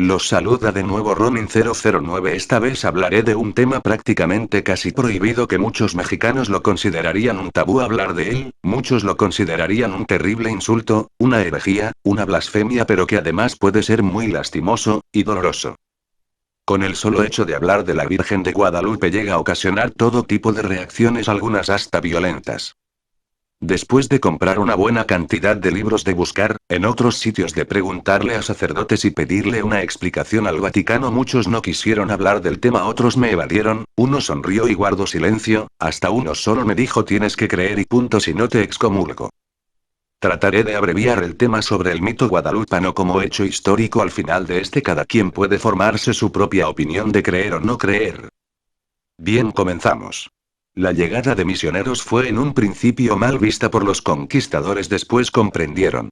Los saluda de nuevo Ronin009. Esta vez hablaré de un tema prácticamente casi prohibido que muchos mexicanos lo considerarían un tabú hablar de él, muchos lo considerarían un terrible insulto, una herejía, una blasfemia, pero que además puede ser muy lastimoso y doloroso. Con el solo hecho de hablar de la Virgen de Guadalupe llega a ocasionar todo tipo de reacciones, algunas hasta violentas. Después de comprar una buena cantidad de libros, de buscar, en otros sitios, de preguntarle a sacerdotes y pedirle una explicación al Vaticano, muchos no quisieron hablar del tema, otros me evadieron, uno sonrió y guardó silencio, hasta uno solo me dijo tienes que creer y punto, si no te excomulgo. Trataré de abreviar el tema sobre el mito guadalupano como hecho histórico. Al final de este cada quien puede formarse su propia opinión de creer o no creer. Bien, comenzamos. La llegada de misioneros fue en un principio mal vista por los conquistadores, después comprendieron.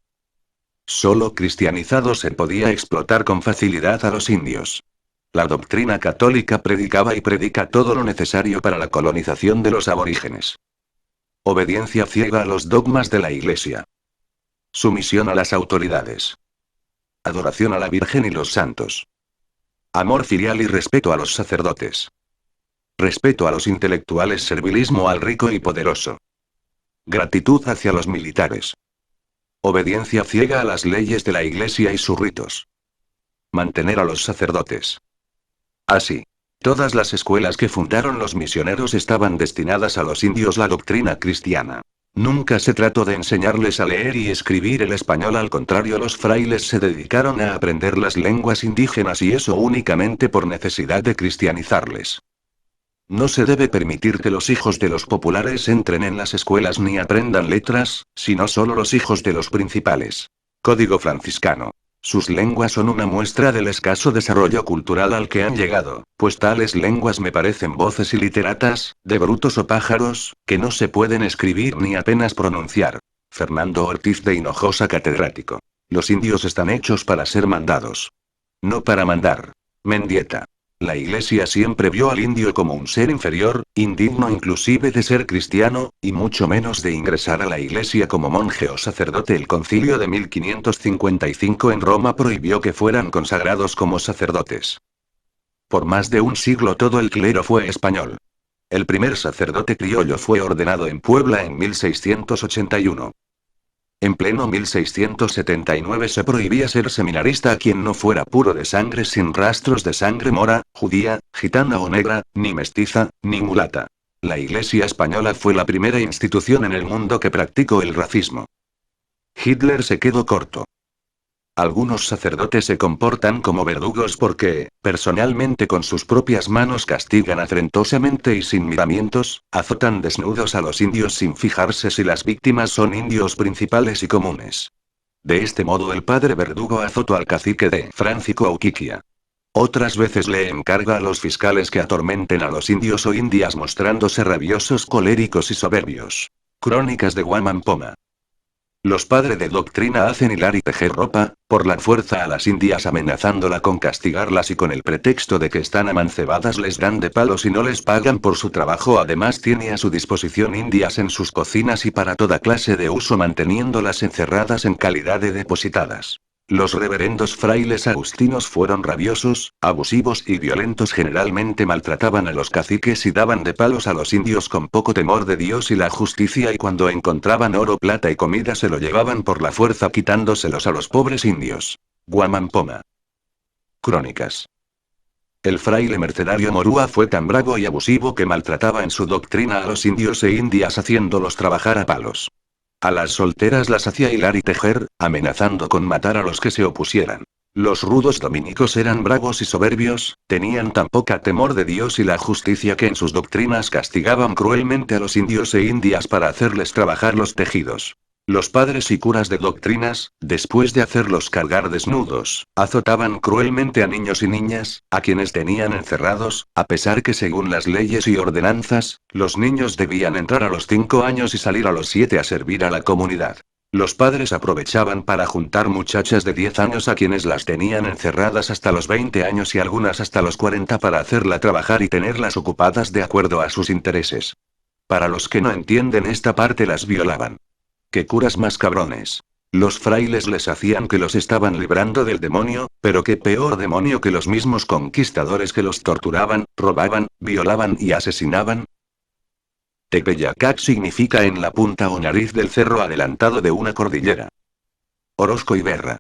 Solo cristianizado se podía explotar con facilidad a los indios. La doctrina católica predicaba y predica todo lo necesario para la colonización de los aborígenes. Obediencia ciega a los dogmas de la Iglesia. Sumisión a las autoridades. Adoración a la Virgen y los santos. Amor filial y respeto a los sacerdotes. Respeto a los intelectuales, servilismo al rico y poderoso. Gratitud hacia los militares. Obediencia ciega a las leyes de la Iglesia y sus ritos. Mantener a los sacerdotes. Así. Todas las escuelas que fundaron los misioneros estaban destinadas a los indios. La doctrina cristiana. Nunca se trató de enseñarles a leer y escribir el español, al contrario, los frailes se dedicaron a aprender las lenguas indígenas, y eso únicamente por necesidad de cristianizarles. No se debe permitir que los hijos de los populares entren en las escuelas ni aprendan letras, sino solo los hijos de los principales. Código franciscano. Sus lenguas son una muestra del escaso desarrollo cultural al que han llegado, pues tales lenguas me parecen voces iliteratas, de brutos o pájaros, que no se pueden escribir ni apenas pronunciar. Fernando Ortiz de Hinojosa, catedrático. Los indios están hechos para ser mandados. No para mandar. Mendieta. La Iglesia siempre vio al indio como un ser inferior, indigno inclusive de ser cristiano, y mucho menos de ingresar a la Iglesia como monje o sacerdote. El concilio de 1555 en Roma prohibió que fueran consagrados como sacerdotes. Por más de un siglo todo el clero fue español. El primer sacerdote criollo fue ordenado en Puebla en 1681. En pleno 1679 se prohibía ser seminarista a quien no fuera puro de sangre, sin rastros de sangre mora, judía, gitana o negra, ni mestiza, ni mulata. La Iglesia española fue la primera institución en el mundo que practicó el racismo. Hitler se quedó corto. Algunos sacerdotes se comportan como verdugos porque, personalmente, con sus propias manos castigan afrentosamente y sin miramientos, azotan desnudos a los indios sin fijarse si las víctimas son indios principales y comunes. De este modo el padre verdugo azotó al cacique de Francisco Auquiquia. Otras veces le encarga a los fiscales que atormenten a los indios o indias mostrándose rabiosos, coléricos y soberbios. Crónicas de Guamán Poma. Los padres de doctrina hacen hilar y tejer ropa, por la fuerza a las indias, amenazándola con castigarlas, y con el pretexto de que están amancebadas les dan de palos y no les pagan por su trabajo. Además tiene a su disposición indias en sus cocinas y para toda clase de uso, manteniéndolas encerradas en calidad de depositadas. Los reverendos frailes agustinos fueron rabiosos, abusivos y violentos. Generalmente maltrataban a los caciques y daban de palos a los indios con poco temor de Dios y la justicia, y cuando encontraban oro, plata y comida se lo llevaban por la fuerza, quitándoselos a los pobres indios. Guamán Poma. Crónicas. El fraile mercenario Morúa fue tan bravo y abusivo que maltrataba en su doctrina a los indios e indias, haciéndolos trabajar a palos. A las solteras las hacía hilar y tejer, amenazando con matar a los que se opusieran. Los rudos dominicos eran bravos y soberbios, tenían tan poca temor de Dios y la justicia que en sus doctrinas castigaban cruelmente a los indios e indias para hacerles trabajar los tejidos. Los padres y curas de doctrinas, después de hacerlos cargar desnudos, azotaban cruelmente a niños y niñas, a quienes tenían encerrados, a pesar que según las leyes y ordenanzas, los niños debían entrar a los 5 años y salir a los 7 a servir a la comunidad. Los padres aprovechaban para juntar muchachas de 10 años a quienes las tenían encerradas hasta los 20 años y algunas hasta los 40 para hacerla trabajar y tenerlas ocupadas de acuerdo a sus intereses. Para los que no entienden esta parte, las violaban. ¡Qué curas más cabrones! Los frailes les hacían que los estaban librando del demonio, pero qué peor demonio que los mismos conquistadores que los torturaban, robaban, violaban y asesinaban. Tepeyac significa en la punta o nariz del cerro adelantado de una cordillera. Orozco y Berra.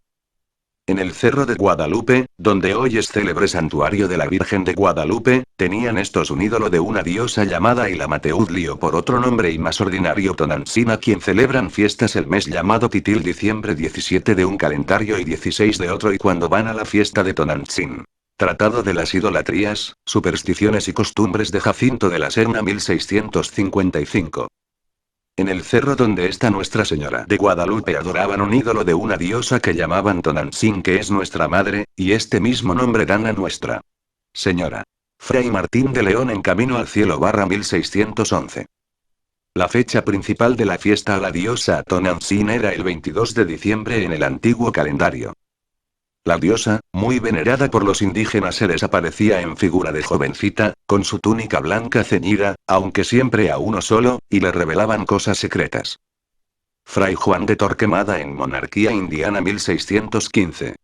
En el Cerro de Guadalupe, donde hoy es célebre santuario de la Virgen de Guadalupe, tenían estos un ídolo de una diosa llamada Ilamateudli o por otro nombre y más ordinario Tonantzin, a quien celebran fiestas el mes llamado Titil, diciembre 17 de un calendario y 16 de otro, y cuando van a la fiesta de Tonantzin. Tratado de las idolatrías, supersticiones y costumbres de Jacinto de la Serna, 1655. En el cerro donde está Nuestra Señora de Guadalupe adoraban un ídolo de una diosa que llamaban Tonantzin, que es nuestra madre, y este mismo nombre dan a Nuestra Señora. Fray Martín de León en Camino al Cielo, 1611. La fecha principal de la fiesta a la diosa Tonantzin era el 22 de diciembre en el antiguo calendario. La diosa, muy venerada por los indígenas, se les aparecía en figura de jovencita, con su túnica blanca ceñida, aunque siempre a uno solo, y le revelaban cosas secretas. Fray Juan de Torquemada en Monarquía Indiana, 1615.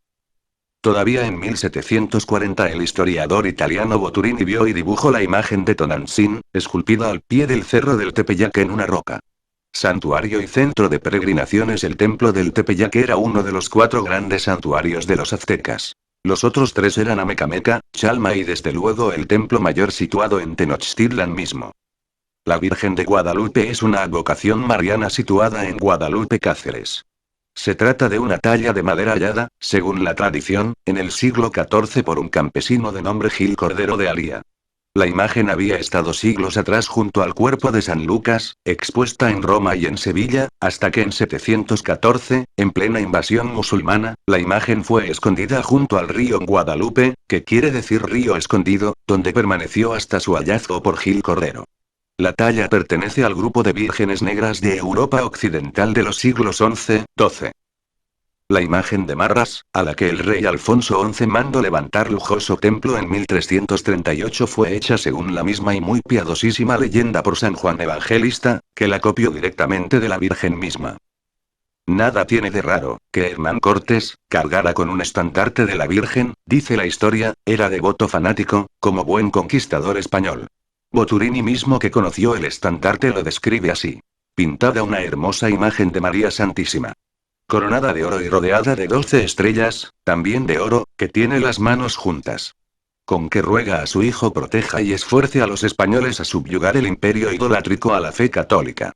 Todavía en 1740 el historiador italiano Boturini vio y dibujó la imagen de Tonantzin, esculpida al pie del cerro del Tepeyac en una roca. Santuario y centro de peregrinaciones. El templo del Tepeyac era uno de los 4 grandes santuarios de los aztecas. Los otros 3 eran Amecameca, Chalma y desde luego el templo mayor situado en Tenochtitlan mismo. La Virgen de Guadalupe es una advocación mariana situada en Guadalupe, Cáceres. Se trata de una talla de madera hallada, según la tradición, en el siglo XIV por un campesino de nombre Gil Cordero de Alía. La imagen había estado siglos atrás junto al cuerpo de San Lucas, expuesta en Roma y en Sevilla, hasta que en 714, en plena invasión musulmana, la imagen fue escondida junto al río Guadalupe, que quiere decir río escondido, donde permaneció hasta su hallazgo por Gil Cordero. La talla pertenece al grupo de vírgenes negras de Europa Occidental de los siglos XI, XII. La imagen de Marras, a la que el rey Alfonso XI mandó levantar lujoso templo en 1338, fue hecha según la misma y muy piadosísima leyenda por San Juan Evangelista, que la copió directamente de la Virgen misma. Nada tiene de raro, que Hernán Cortés cargara con un estandarte de la Virgen, dice la historia, era devoto fanático, como buen conquistador español. Boturini mismo, que conoció el estandarte, lo describe así. Pintada una hermosa imagen de María Santísima, coronada de oro y rodeada de 12 estrellas, también de oro, que tiene las manos juntas. Con que ruega a su hijo proteja y esfuerce a los españoles a subyugar el imperio idolátrico a la fe católica.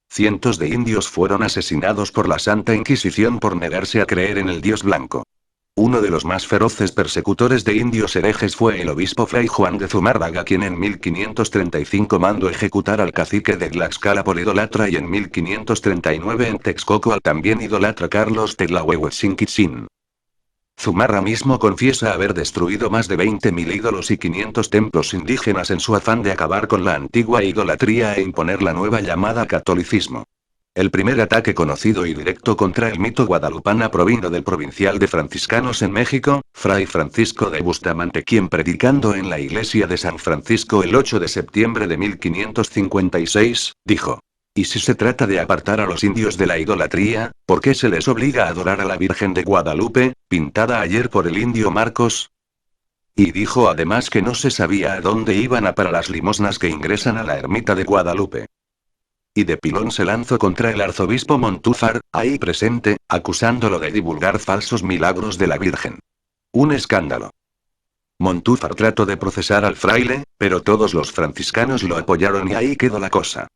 Cientos de indios fueron asesinados por la Santa Inquisición por negarse a creer en el Dios blanco. Uno de los más feroces persecutores de indios herejes fue el obispo Fray Juan de Zumárraga, quien en 1535 mandó ejecutar al cacique de Tlaxcala por idólatra, y en 1539 en Texcoco al también idólatra Carlos Tlahuehuetzinquitzin. Zumárraga mismo confiesa haber destruido más de 20.000 ídolos y 500 templos indígenas en su afán de acabar con la antigua idolatría e imponer la nueva llamada catolicismo. El primer ataque conocido y directo contra el mito guadalupana provino del provincial de franciscanos en México, Fray Francisco de Bustamante, quien predicando en la iglesia de San Francisco el 8 de septiembre de 1556, dijo: ¿y si se trata de apartar a los indios de la idolatría, por qué se les obliga a adorar a la Virgen de Guadalupe, pintada ayer por el indio Marcos? Y dijo además que no se sabía a dónde iban a parar las limosnas que ingresan a la ermita de Guadalupe. Y de pilón se lanzó contra el arzobispo Montúfar, ahí presente, acusándolo de divulgar falsos milagros de la Virgen. Un escándalo. Montúfar trató de procesar al fraile, pero todos los franciscanos lo apoyaron y ahí quedó la cosa.